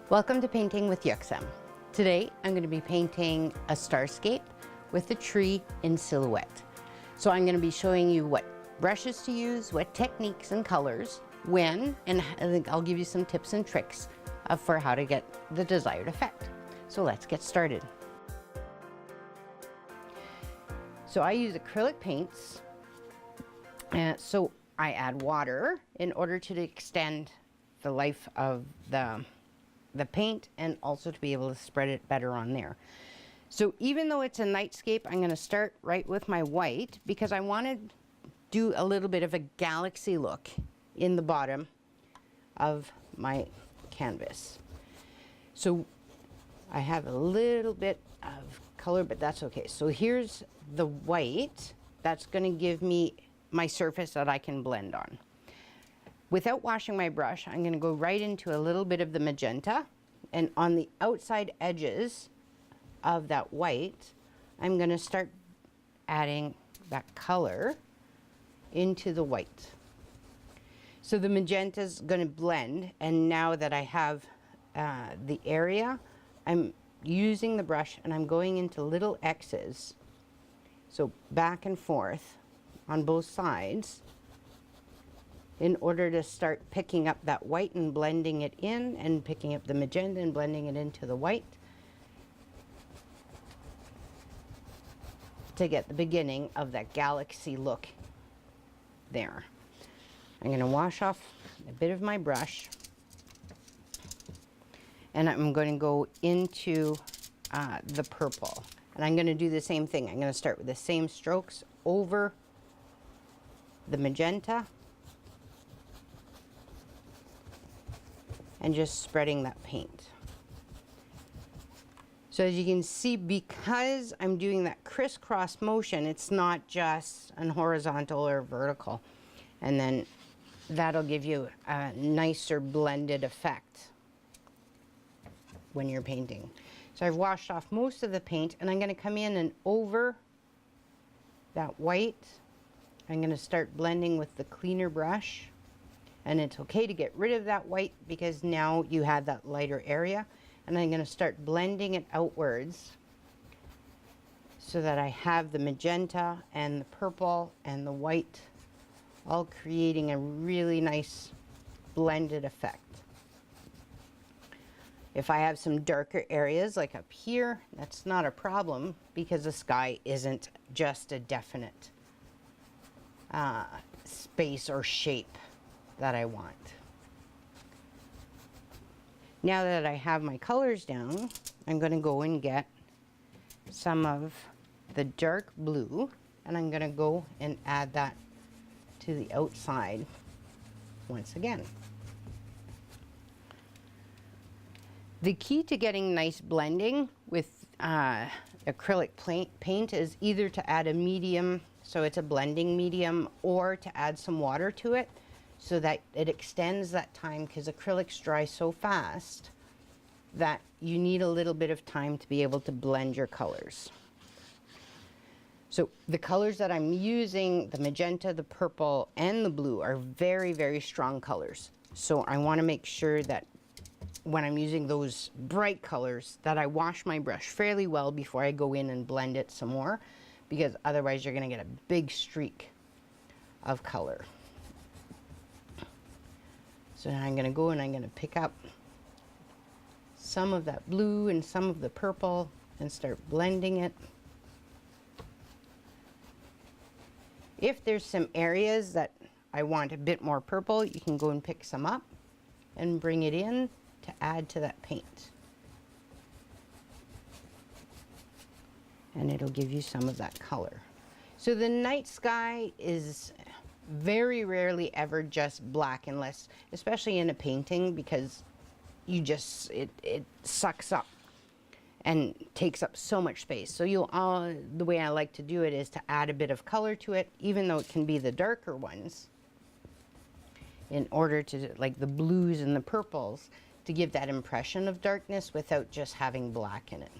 Welcome to Painting with Yuk-Sem. Today I'm going to be painting a starscape with a tree in silhouette. So I'm going to be showing you what brushes to use, what techniques and colors, when, and I think I'll give you some tips and tricks for how to get the desired effect. So let's get started. So I use acrylic paints, so I add water in order to extend the life of the paint and also to be able to spread it better on there. So even though it's a nightscape, I'm going to start right with my white because I want to do a little bit of a galaxy look in the bottom of my canvas. So I have a little bit of color, but that's okay. So here's the white that's going to give me my surface that I can blend on. Without washing my brush, I'm going to go right into a little bit of the magenta, and on the outside edges of that white, I'm going to start adding that color into the white. So the magenta is going to blend, and now that I have the area, I'm using the brush and I'm going into little X's, so back and forth on both sides, in order to start picking up that white and blending it in, and picking up the magenta and blending it into the white to get the beginning of that galaxy look there. I'm going to wash off a bit of my brush and I'm going to go into the purple, and I'm going to do the same thing. I'm going to start with the same strokes over the magenta and just spreading that paint. So as you can see, because I'm doing that crisscross motion, it's not just an horizontal or vertical, and then that'll give you a nicer blended effect when you're painting. So I've washed off most of the paint, and I'm going to come in and over that white, I'm going to start blending with the cleaner brush. And it's okay to get rid of that white because now you have that lighter area. And I'm going to start blending it outwards so that I have the magenta and the purple and the white all creating a really nice blended effect. If I have some darker areas like up here, that's not a problem because the sky isn't just a definite space or shape that I want. Now that I have my colors down, I'm going to go and get some of the dark blue, and I'm going to go and add that to the outside once again. The key to getting nice blending with acrylic paint is either to add a medium, so it's a blending medium, or to add some water to it, so that it extends that time, because acrylics dry so fast that you need a little bit of time to be able to blend your colors. So the colors that I'm using, the magenta, the purple, and the blue, are very, very strong colors. So I want to make sure that when I'm using those bright colors that I wash my brush fairly well before I go in and blend it some more, because otherwise you're going to get a big streak of color. So now I'm going to go and I'm going to pick up some of that blue and some of the purple and start blending it. If there's some areas that I want a bit more purple, you can go and pick some up and bring it in to add to that paint. And it'll give you some of that color. So the night sky is very rarely ever just black, unless, especially in a painting, because you just, it sucks up and takes up so much space. So the way I like to do it is to add a bit of color to it, even though it can be the darker ones, in order to, like the blues and the purples, to give that impression of darkness without just having black in it.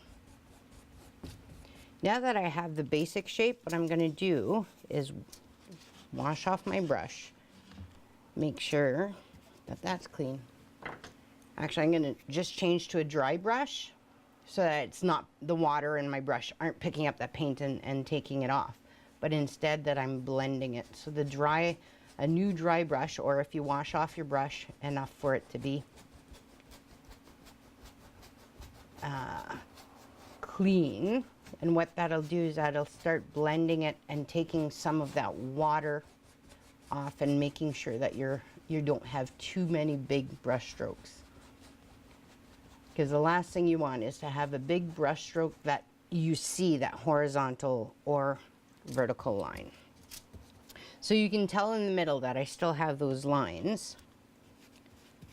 Now that I have the basic shape, what I'm going to do is wash off my brush, make sure that that's clean. Actually, I'm going to just change to a dry brush so that it's not, the water and my brush aren't picking up that paint and taking it off, but instead that I'm blending it. So a new dry brush, or if you wash off your brush enough for it to be clean, and what that'll do is that'll start blending it and taking some of that water off and making sure that you don't have too many big brush strokes. Because the last thing you want is to have a big brush stroke that you see that horizontal or vertical line. So you can tell in the middle that I still have those lines.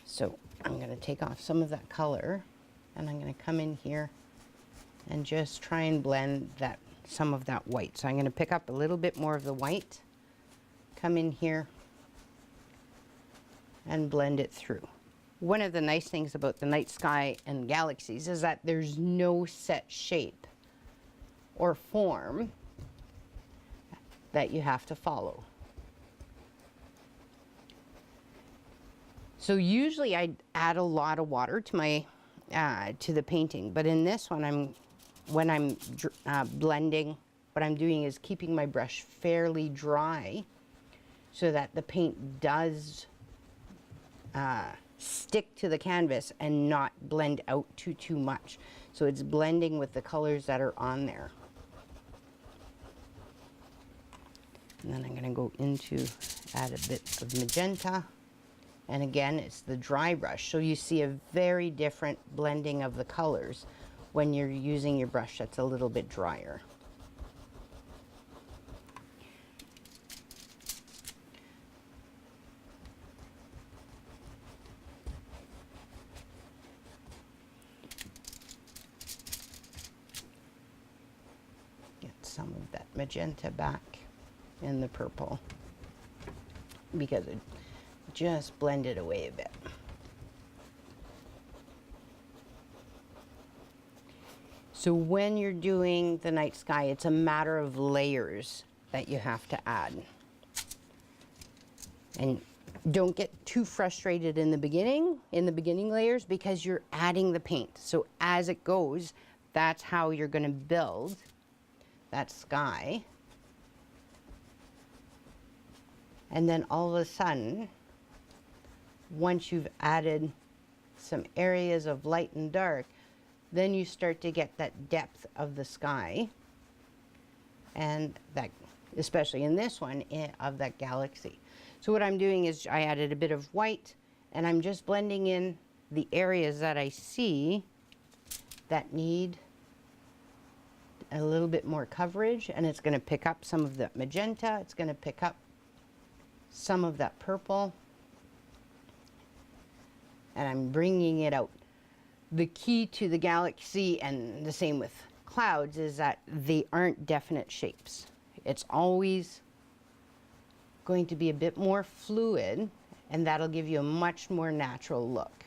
So I'm going to take off some of that color, and I'm going to come in here and just try and blend some of that white. So I'm going to pick up a little bit more of the white, come in here and blend it through. One of the nice things about the night sky and galaxies is that there's no set shape or form that you have to follow. So usually I add a lot of water to my to the painting, but in this one, when I'm blending, what I'm doing is keeping my brush fairly dry so that the paint does stick to the canvas and not blend out too much. So it's blending with the colors that are on there. And then I'm going to go into add a bit of magenta. And again, it's the dry brush. So you see a very different blending of the colors when you're using your brush that's a little bit drier. Get some of that magenta back in the purple because it just blended away a bit. So when you're doing the night sky, it's a matter of layers that you have to add. And don't get too frustrated in the beginning layers, because you're adding the paint. So as it goes, that's how you're going to build that sky. And then all of a sudden, once you've added some areas of light and dark, then you start to get that depth of the sky, and that, especially in this one, of that galaxy. So what I'm doing is I added a bit of white, and I'm just blending in the areas that I see that need a little bit more coverage, and it's going to pick up some of the magenta, it's going to pick up some of that purple, and I'm bringing it out. The key to the galaxy, and the same with clouds, is that they aren't definite shapes. It's always going to be a bit more fluid, and that'll give you a much more natural look.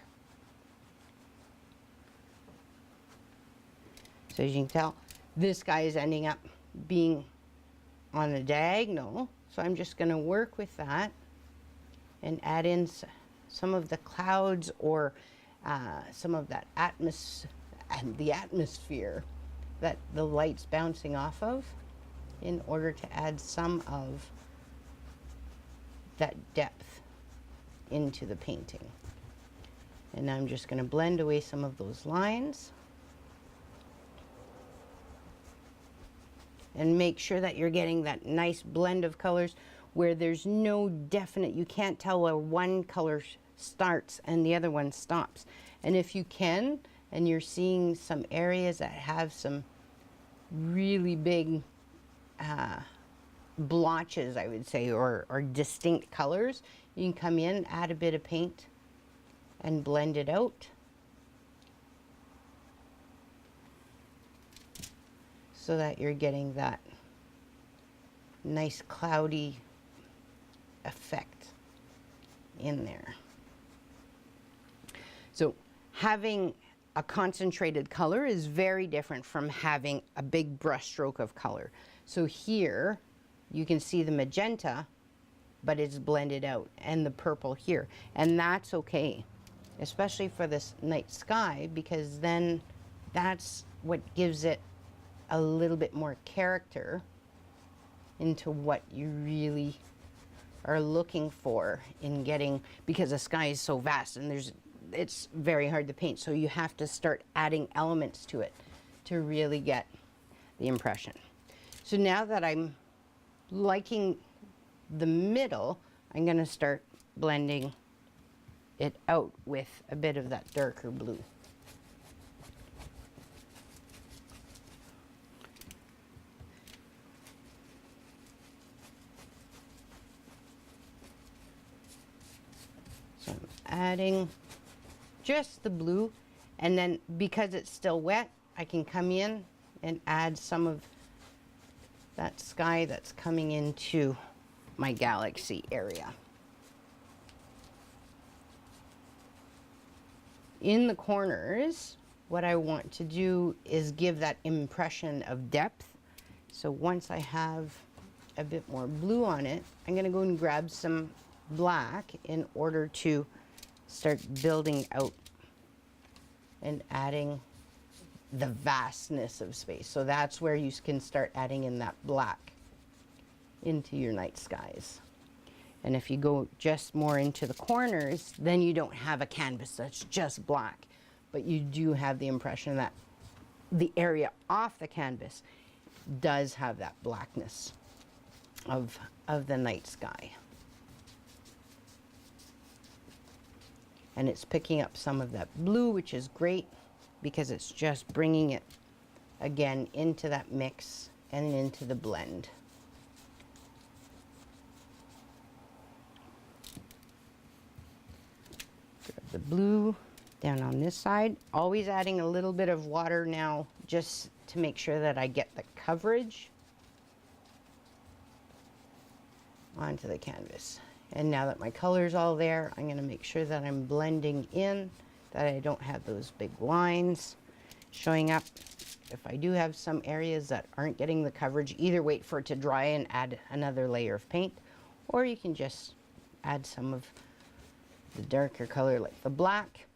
So as you can tell, this guy is ending up being on a diagonal, so I'm just going to work with that and add in some of the clouds, or some of that atmosphere that the light's bouncing off of, in order to add some of that depth into the painting. And I'm just going to blend away some of those lines. And make sure that you're getting that nice blend of colors where there's no definite, you can't tell where one color starts and the other one stops. And if you can, and you're seeing some areas that have some really big blotches, I would say, or distinct colors, you can come in, add a bit of paint, and blend it out. So that you're getting that nice cloudy effect in there. So having a concentrated color is very different from having a big brush stroke of color. So here you can see the magenta, but it's blended out, and the purple here, and that's okay. especially for this night sky, because then that's what gives it a little bit more character into what you really are looking for in getting, because the sky is so vast and it's very hard to paint, so you have to start adding elements to it to really get the impression. So now that I'm liking the middle, I'm going to start blending it out with a bit of that darker blue. So I'm adding just the blue, and then because it's still wet, I can come in and add some of that sky that's coming into my galaxy area. In the corners, what I want to do is give that impression of depth. So once I have a bit more blue on it, I'm going to go and grab some black in order to start building out and adding the vastness of space. So that's where you can start adding in that black into your night skies. And if you go just more into the corners, then you don't have a canvas that's just black, but you do have the impression that the area off the canvas does have that blackness of the night sky. And it's picking up some of that blue, which is great because it's just bringing it again into that mix and into the blend. Grab the blue down on this side, always adding a little bit of water now just to make sure that I get the coverage onto the canvas. And now that my color's all there, I'm going to make sure that I'm blending in, that I don't have those big lines showing up. If I do have some areas that aren't getting the coverage, either wait for it to dry and add another layer of paint, or you can just add some of the darker color like the black,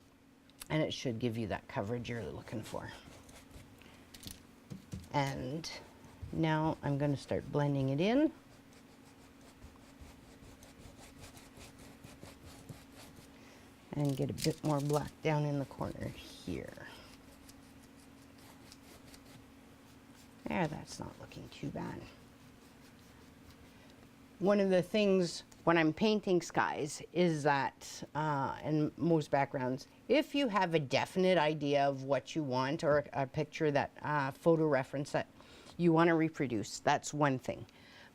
and it should give you that coverage you're looking for. And now I'm going to start blending it in. And get a bit more black down in the corner here. There, that's not looking too bad. One of the things when I'm painting skies is that, in most backgrounds, if you have a definite idea of what you want, or a picture that, photo reference that you want to reproduce, that's one thing.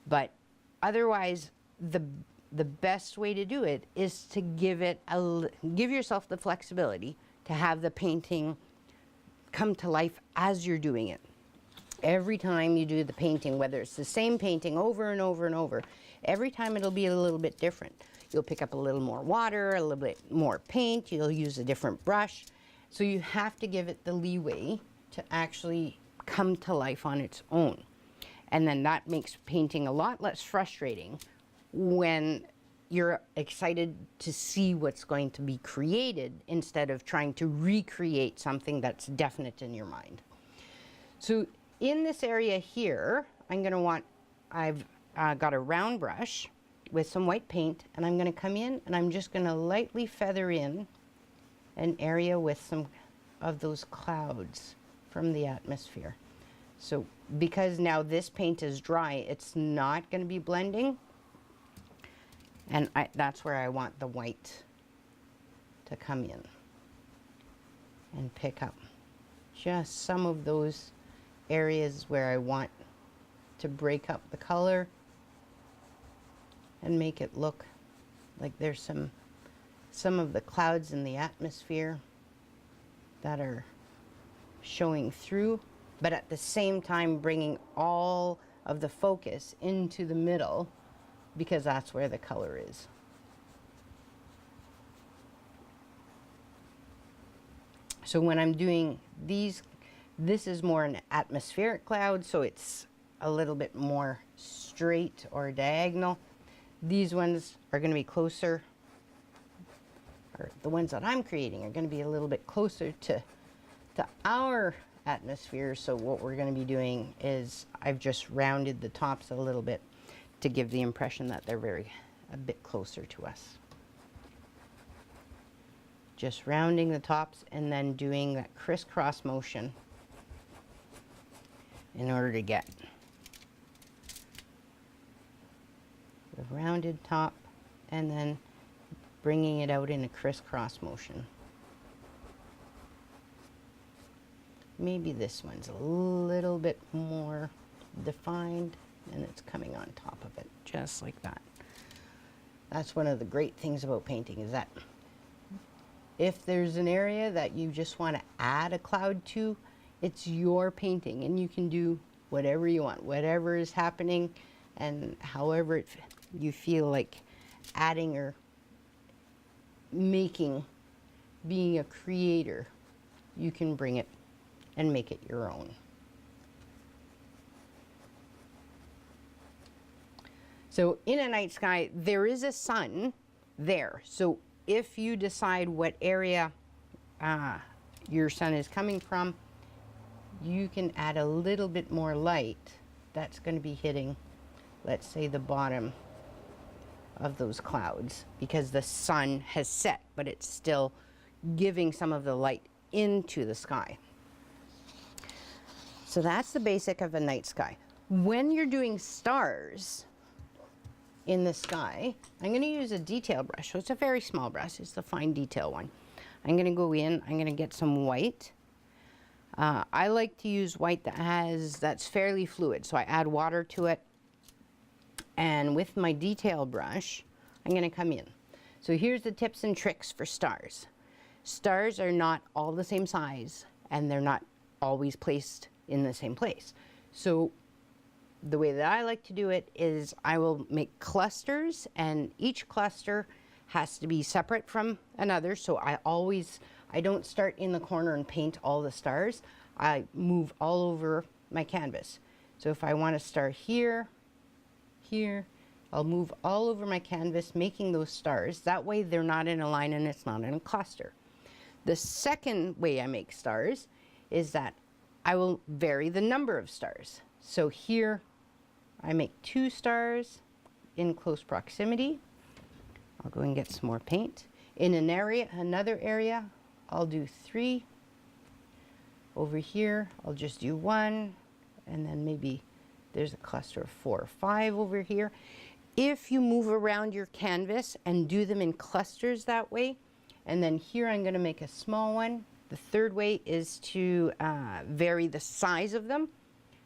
But otherwise, the best way to do it is to give yourself the flexibility to have the painting come to life as you're doing it. Every time you do the painting, whether it's the same painting over and over and over, every time it'll be a little bit different. You'll pick up a little more water, a little bit more paint, you'll use a different brush. So you have to give it the leeway to actually come to life on its own. And then that makes painting a lot less frustrating when you're excited to see what's going to be created instead of trying to recreate something that's definite in your mind. So in this area here, I've got a round brush with some white paint, and I'm going to come in and I'm just going to lightly feather in an area with some of those clouds from the atmosphere. So because now this paint is dry, it's not going to be blending. And that's where I want the white to come in and pick up just some of those areas where I want to break up the color and make it look like there's some of the clouds in the atmosphere that are showing through, but at the same time bringing all of the focus into the middle, because that's where the color is. So when I'm doing these, this is more an atmospheric cloud, so it's a little bit more straight or diagonal. These ones are going to be closer or the ones that I'm creating are going to be a little bit closer to our atmosphere. So what we're going to be doing is I've just rounded the tops a little bit to give the impression that they're a bit closer to us. Just rounding the tops and then doing that crisscross motion in order to get the rounded top and then bringing it out in a crisscross motion. Maybe this one's a little bit more defined and it's coming on top of it, just like that. That's one of the great things about painting, is that if there's an area that you just want to add a cloud to, it's your painting and you can do whatever you want, whatever is happening, and however you feel like adding or making, being a creator, you can bring it and make it your own. So in a night sky, there is a sun there. So if you decide what area your sun is coming from, you can add a little bit more light that's going to be hitting, let's say, the bottom of those clouds, because the sun has set, but it's still giving some of the light into the sky. So that's the basic of a night sky. When you're doing stars in the sky, I'm going to use a detail brush. So it's a very small brush. It's the fine detail one. I'm going to go in. I'm going to get some white. I like to use white that's fairly fluid. So I add water to it. And with my detail brush, I'm going to come in. So here's the tips and tricks for stars. Stars are not all the same size, and they're not always placed in the same place. So the way that I like to do it is I will make clusters, and each cluster has to be separate from another. So I don't start in the corner and paint all the stars. I move all over my canvas. So if I want to start here, I'll move all over my canvas, making those stars. That way they're not in a line and it's not in a cluster. The second way I make stars is that I will vary the number of stars. So here I make 2 stars in close proximity. I'll go and get some more paint. In another area, I'll do 3. Over here, I'll just do 1, and then maybe there's a cluster of 4 or 5 over here. If you move around your canvas and do them in clusters that way, and then here I'm going to make a small one. The third way is to vary the size of them.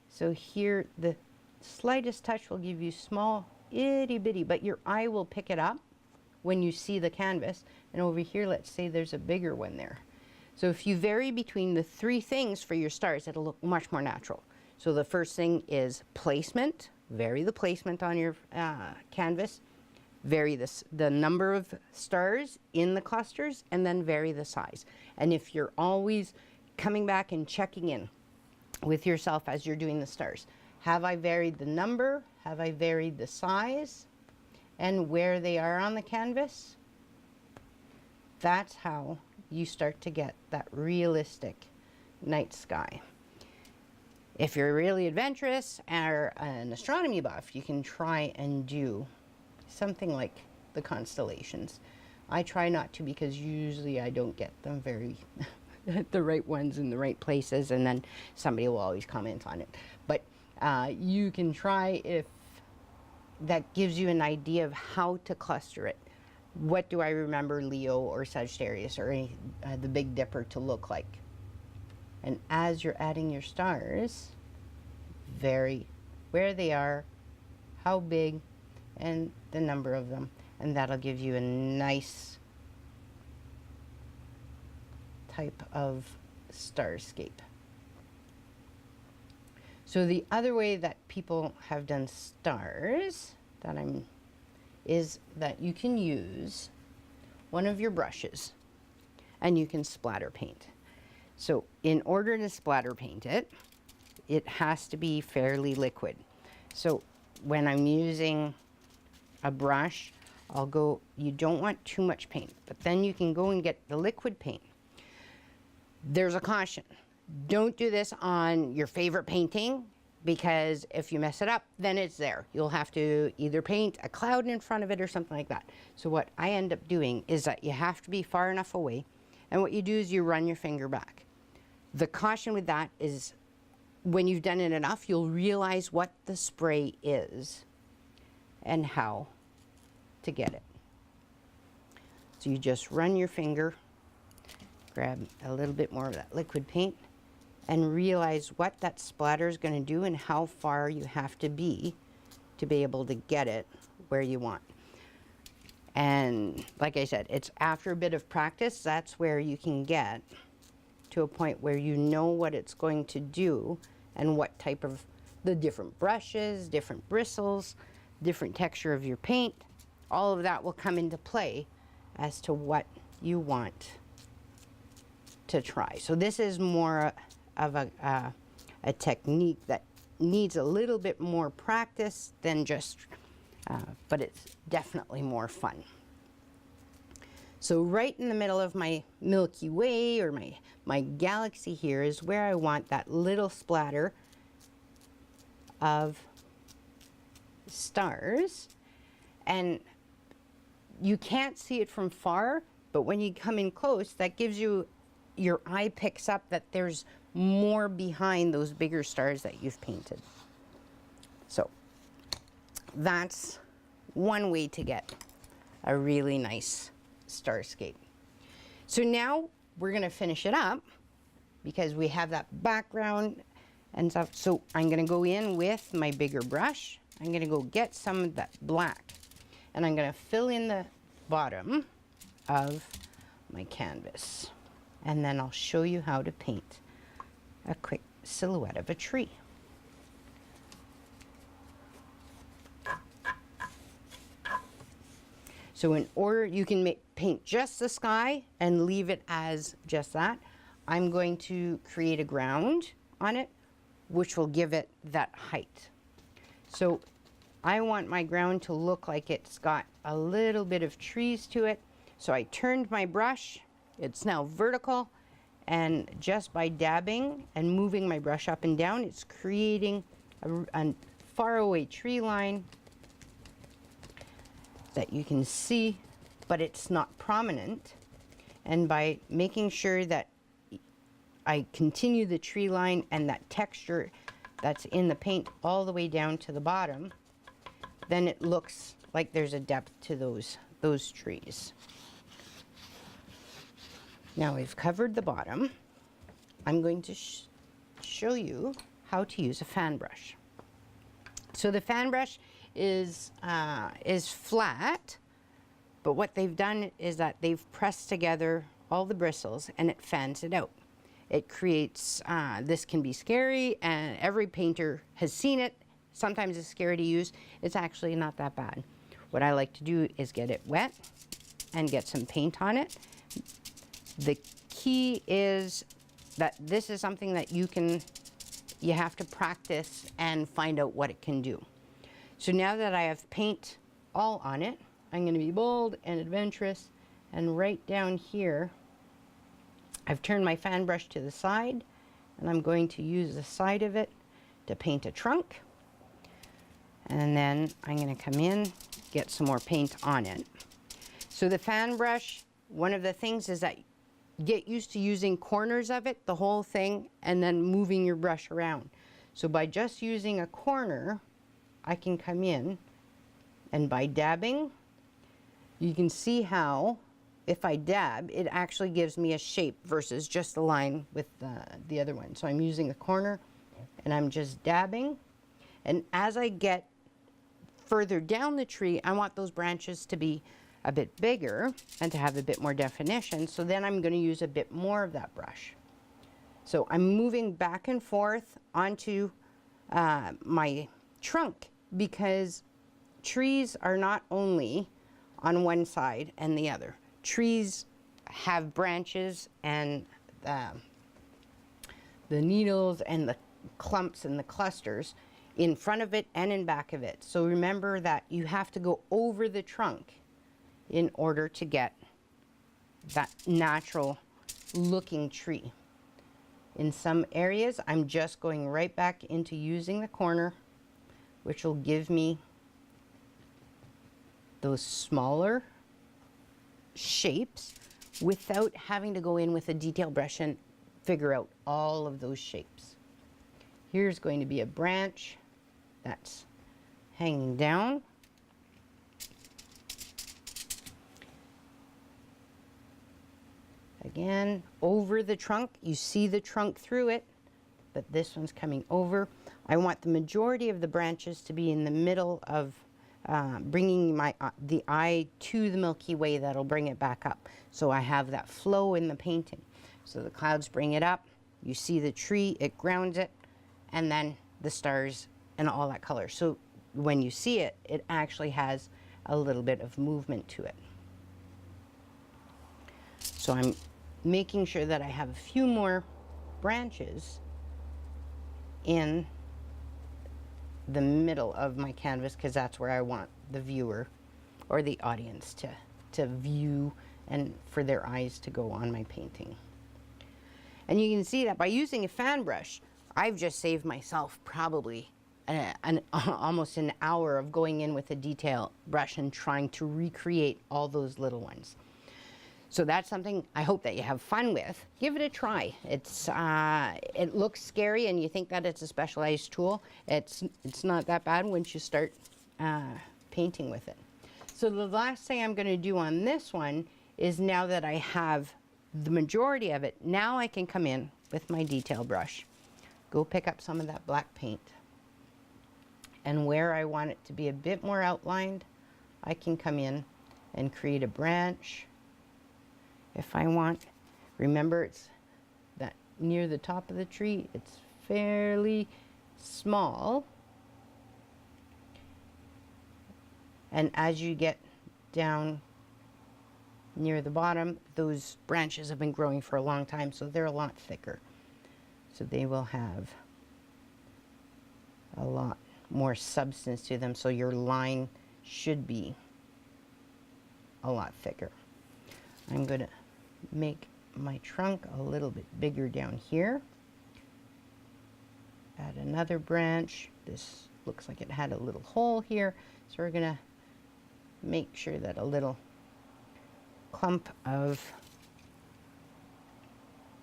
So here, the slightest touch will give you small, itty bitty, but your eye will pick it up when you see the canvas. And over here, let's say there's a bigger one there. So if you vary between the 3 things for your stars, it'll look much more natural. So the first thing is placement. Vary the placement on your canvas. Vary the number of stars in the clusters, and then vary the size. And if you're always coming back and checking in with yourself as you're doing the stars, have I varied the number? Have I varied the size? And where they are on the canvas? That's how you start to get that realistic night sky. If you're really adventurous or an astronomy buff, you can try and do something like the constellations. I try not to, because usually I don't get them very the right ones in the right places, and then somebody will always comment on it. But you can try, if that gives you an idea of how to cluster it. What do I remember Leo or Sagittarius or the Big Dipper to look like? And as you're adding your stars, vary where they are, how big, and the number of them. And that'll give you a nice type of starscape. So the other way that people have done stars is that you can use one of your brushes and you can splatter paint. So in order to splatter paint it, it has to be fairly liquid. So when I'm using a brush, you don't want too much paint, but then you can go and get the liquid paint. There's a caution. Don't do this on your favorite painting, because if you mess it up, then it's there. You'll have to either paint a cloud in front of it or something like that. So what I end up doing is that you have to be far enough away, and what you do is you run your finger back. The caution with that is when you've done it enough, you'll realize what the spray is and how to get it. So you just run your finger, grab a little bit more of that liquid paint, and realize what that splatter is going to do and how far you have to be able to get it where you want. And like I said, it's after a bit of practice, that's where you can get to a point where you know what it's going to do and what type of, the different brushes, different bristles, different texture of your paint, all of that will come into play as to what you want to try. So this is more of a technique that needs a little bit more practice than just, but it's definitely more fun. So right in the middle of my Milky Way, or my galaxy here, is where I want that little splatter of stars. And you can't see it from far, but when you come in close, that gives you, your eye picks up that there's more behind those bigger stars that you've painted. So that's one way to get a really nice starscape. So now we're going to finish it up because we have that background and stuff. So I'm going to go in with my bigger brush. I'm going to go get some of that black, and I'm going to fill in the bottom of my canvas. And then I'll show you how to paint a quick silhouette of a tree. So in order, you can paint just the sky and leave it as just that. I'm going to create a ground on it, which will give it that height. So I want my ground to look like it's got a little bit of trees to it. So I turned my brush, it's now vertical, and just by dabbing and moving my brush up and down, it's creating a faraway tree line that you can see, but it's not prominent. And by making sure that I continue the tree line and that texture that's in the paint all the way down to the bottom, then it looks like there's a depth to those trees. Now we've covered the bottom. I'm going to show you how to use a fan brush. So the fan brush is flat, but what they've done is that they've pressed together all the bristles and it fans it out. It creates, this can be scary, and every painter has seen it. Sometimes it's scary to use. It's actually not that bad. What I like to do is get it wet and get some paint on it. The key is that this is something that you have to practice and find out what it can do. So now that I have paint all on it, I'm going to be bold and adventurous, and right down here, I've turned my fan brush to the side, and I'm going to use the side of it to paint a trunk. And then I'm going to come in, get some more paint on it. So the fan brush, one of the things is that get used to using corners of it, the whole thing, and then moving your brush around. So by just using a corner, I can come in, and by dabbing, you can see how if I dab, it actually gives me a shape versus just a line with the other one. So I'm using a corner and I'm just dabbing. And as I get further down the tree, I want those branches to be a bit bigger and to have a bit more definition. So then I'm going to use a bit more of that brush. So I'm moving back and forth onto my trunk, because trees are not only on one side and the other. Trees have branches and the needles and the clumps and the clusters in front of it and in back of it. So remember that you have to go over the trunk in order to get that natural looking tree. In some areas, I'm just going right back into using the corner, which will give me those smaller shapes without having to go in with a detail brush and figure out all of those shapes. Here's going to be a branch that's hanging down. Again, over the trunk, you see the trunk through it, but this one's coming over. I want the majority of the branches to be in the middle of bringing the eye to the Milky Way. That'll bring it back up. So I have that flow in the painting. So the clouds bring it up, you see the tree, it grounds it, and then the stars and all that color. So when you see it, it actually has a little bit of movement to it. So I'm making sure that I have a few more branches in the middle of my canvas, because that's where I want the viewer or the audience to view and for their eyes to go on my painting. And you can see that by using a fan brush, I've just saved myself probably almost an hour of going in with a detail brush and trying to recreate all those little ones. So that's something I hope that you have fun with. Give it a try. It looks scary and you think that it's a specialized tool. It's not that bad once you start painting with it. So the last thing I'm going to do on this one is, now that I have the majority of it, now I can come in with my detail brush, go pick up some of that black paint, and where I want it to be a bit more outlined, I can come in and create a branch if I want. Remember, it's that near the top of the tree, it's fairly small. And as you get down near the bottom, those branches have been growing for a long time, so they're a lot thicker. So they will have a lot more substance to them, so your line should be a lot thicker. I'm going to make my trunk a little bit bigger down here. Add another branch. This looks like it had a little hole here, so we're going to make sure that a little clump of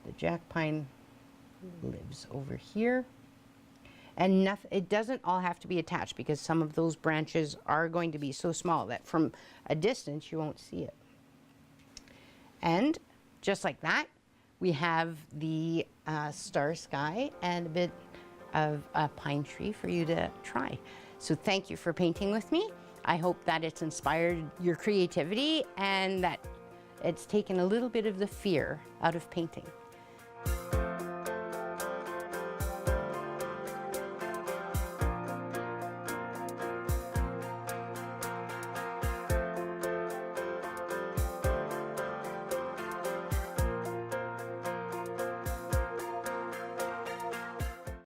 the jack pine lives over here. And it doesn't all have to be attached, because some of those branches are going to be so small that from a distance you won't see it. And just like that, we have the star sky and a bit of a pine tree for you to try. So thank you for painting with me. I hope that it's inspired your creativity and that it's taken a little bit of the fear out of painting.